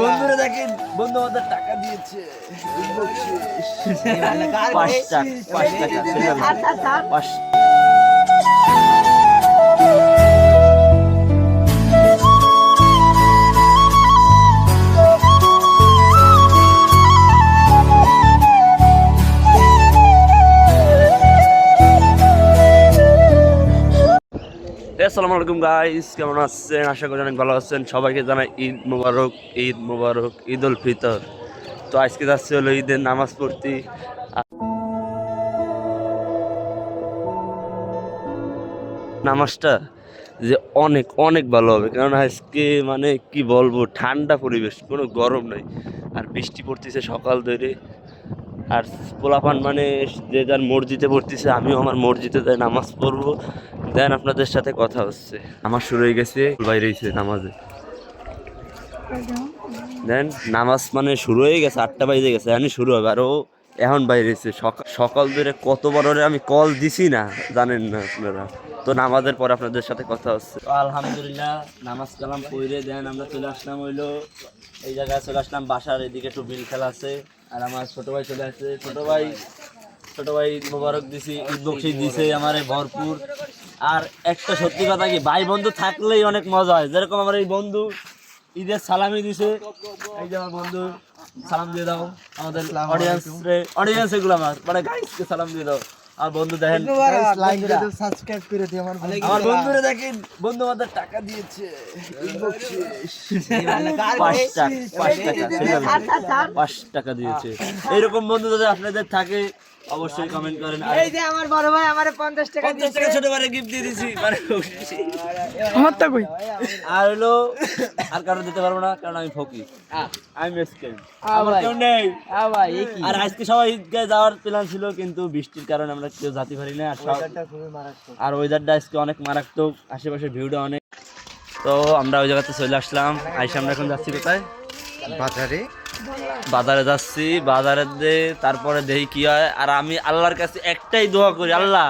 বন্ধুরা দেখেন, বন্ধু আমাদের টাকা দিয়েছে। পাঁচ টাকা। আসসালামু আলাইকুম গাইস, কেমন আছেন? আশা করি অনেক ভালো আছেন। সবাইকে জানাই ঈদ মোবারক, ঈদ মোবারক, ঈদ উল ফিতর। তো আজকে যাচ্ছে হলো ঈদের নামাজ পড়তে। নামাজটা যে অনেক অনেক ভালো হবে, কারণ আজকে মানে কি বলবো, ঠান্ডা পরিবেশ, কোনো গরম নাই, আর বৃষ্টি পড়তেছে সকাল ধরে। আর পোলাপান মানে যে যার মসজিদে পড়তেছে, আমিও আমার মসজিদে যাই নামাজ পড়বো। দেন আপনাদের সাথে কথা হচ্ছে। নামাজ শুরু হয়ে গেছে, বাইরে হয়েছে নামাজে। দেন নামাজ মানে শুরু হয়ে গেছে, 8টা বাজে গেছে, এখন শুরু হবে। আর ও এখন বাইরে হয়েছে। সকাল ধরে কতবার ওরে আমি কল দিছি না, জানেন না আপনারা। তো নামাজের পর আপনাদের সাথে কথা হচ্ছে। আলহামদুলিল্লাহ নামাজ কালাম পড়ে দেন আমরা চলে আসলাম হইলো এই জায়গায়, চলে আসলাম বাসার এদিকে। একটু বিল খেলা আছে, আর আমার ছোট ভাই চলে আসছে। ছোট ভাই মোবারক দিছি, ঈদ বকশিশ দিছে আমারে ভরপুর। আর একটা সত্যি কথা কি, ভাই বন্ধু থাকলেই অনেক মজা হয়। যেরকম আমার এই বন্ধু ঈদের সালামি দিছে, এই যে আমার বন্ধু সালাম দিয়ে দাও আমাদের অডিয়েন্স এগুলো আমার মানে গাইসকে সালাম দিয়ে দাও। আর বন্ধু দেখেন, সাবস্ক্রাইব করে দিও আমার বন্ধুরা দেখেন, বন্ধু আমাদের টাকা দিয়েছে। পাঁচ টাকা দিয়েছে। এইরকম বন্ধু যদি আপনাদের থাকে অবশ্যই কমেন্ট করেন। এই যে আমার বড় ভাই আমারে 50 টাকা দিয়েছে, ছোট ভাইরে গিফট দিয়ে দিছি মানে আমার তো কই। আর হলো আর কারো দিতে পারবো না, কারণ আমি ফকির, আমি মেসকেন, আমার কেউ নেই। আর আজকে সবাই ঈদগায় যাওয়ার প্ল্যান ছিল, কিন্তু বৃষ্টির কারণে আমরা কেউ যেতে পারি না। আর ওয়েদারটা আজকে অনেক মারাত্মক, আশেপাশে ভিউটা অনেক। তো আমরা ওই জায়গাতে চলে আসলাম। আইসা আমরা এখন যাচ্ছি কোথায়? বাজারে যাচ্ছি। বাজারে তারপরে দেখি কি হয়। আর আমি আল্লাহর কাছে একটাই দোয়া করি, আল্লাহ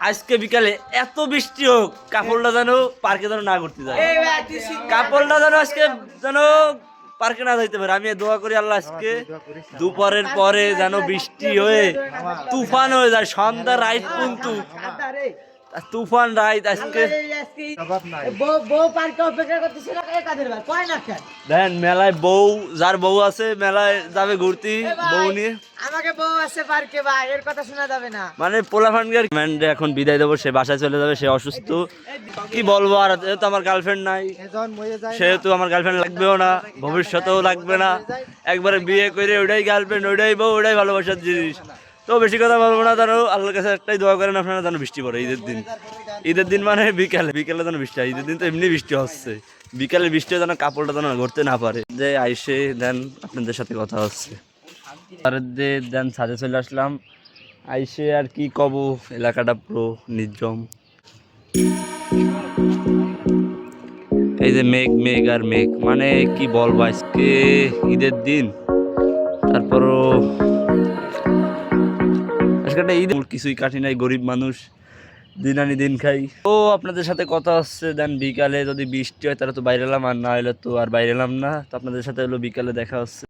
আজকে বিকালে এত বৃষ্টি হোক, কাপড়টা যেন পার্কে যেন না করতে যায়, কাপড়টা যেন আজকে যেন পার্কে না যাইতে পারে। আমি দোয়া করি আল্লাহ আজকে দুপুরের পরে যেন বৃষ্টি হয়ে তুফান হয়ে যায়, সন্ধ্যা রাইট কিন্তু তুফান রাইট। আজকে দেখেন মেলায় বউ, যার বউ আছে মেলায় যাবে ঘুরতে, বউ নিয়ে। আমাকে বউ আছে পার্কে, ভাই এর কথা শোনা যাবে না। মানে পোলাফানগার ম্যান্ডে এখন বিদায় দেবো, সে বাসায় চলে যাবে, সে অসুস্থ। কি বলবো, আর যেহেতু আমার গার্লফ্রেন্ড নাই, সেহেতু আমার গার্লফ্রেন্ড লাগবেও না, ভবিষ্যতেও লাগবে না। একবারে বিয়ে করে ওইটাই গার্লফ্রেন্ড, ওইটাই বউ, ওইটাই ভালোবাসার জিনিস। তো বেশি কথা বলবো না, যেন আল্লাহর কাছে একটাই দোয়া করেন আপনারা, যেন বৃষ্টি পড়ে ঈদের দিন। ঈদের দিন মানে বিকালে যেন বৃষ্টি হয়। ঈদের দিন তো এমনি বৃষ্টি হচ্ছে, বিকালে বৃষ্টি যেন কাপড়টা যেন ঘুরতে না পারে। যে আইসে দেন আপনাদের সাথে কথা হচ্ছে। দেন ছাদে চলে আসলাম। আইসে আর কি কব, এলাকাটা পুরো নির্জম। এই যে মেঘ আর মেঘ, মানে কি বলবো, আজকে ঈদের দিন, তারপরও আজকে ঈদ কিছুই কাটি নাই, গরিব মানুষ, দিন আনি দিন খাই। তো আপনাদের সাথে কথা হচ্ছে। দেন বিকালে যদি বৃষ্টি হয় তাহলে তো বাইরে এলাম, আর না হলে তো আর বাইরে এলাম না। তো আপনাদের সাথে হলো বিকালে দেখা হচ্ছে।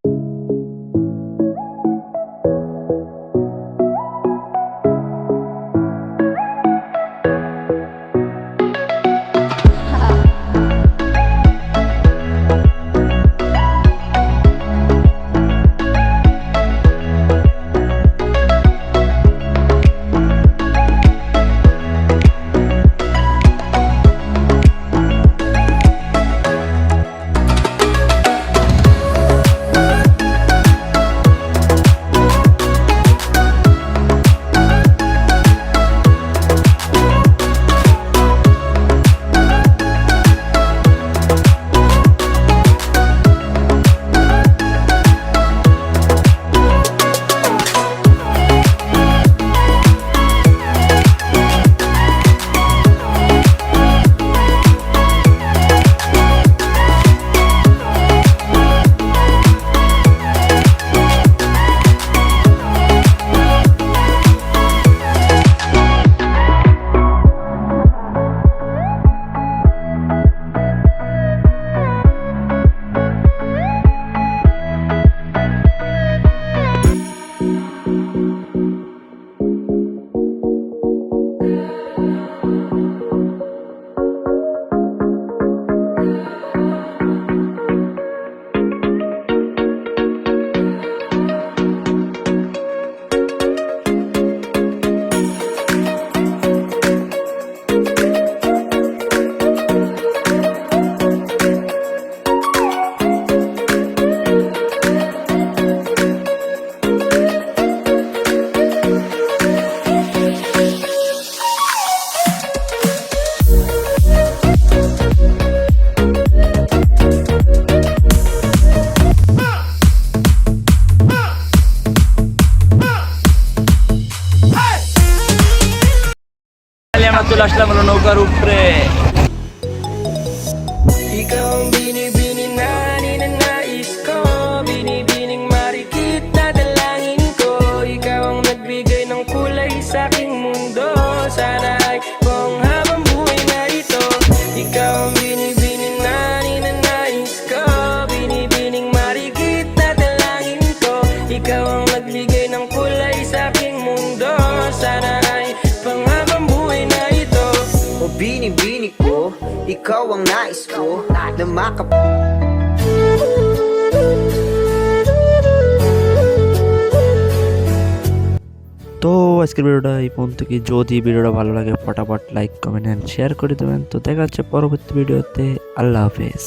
চলে আসলাম হলো নৌকার উপরে। Ikaw ang binibining na ninanais ko, binibining marikita dalangin ko. Ikaw ang nagbigay ng kulay sa aking mundo. Sana ay buong habang buhay na ito. Ikaw ang binibining na ninanais ko, binibining marikita dalangin ko. Ikaw ang nagbigay ng kulay sa aking mundo. Sana ay pang habang buhay na ito. O binibini ko, ikaw ang nais ko na makap... তো আজকের ভিডিওটা এই পর্যন্ত। কি যদি ভিডিওটা ভালো লাগে ফটাফট লাইক কমেন্ট অ্যান্ড শেয়ার করে দেবেন। তো দেখা হচ্ছে পরবর্তী ভিডিওতে। আল্লাহ হাফেজ।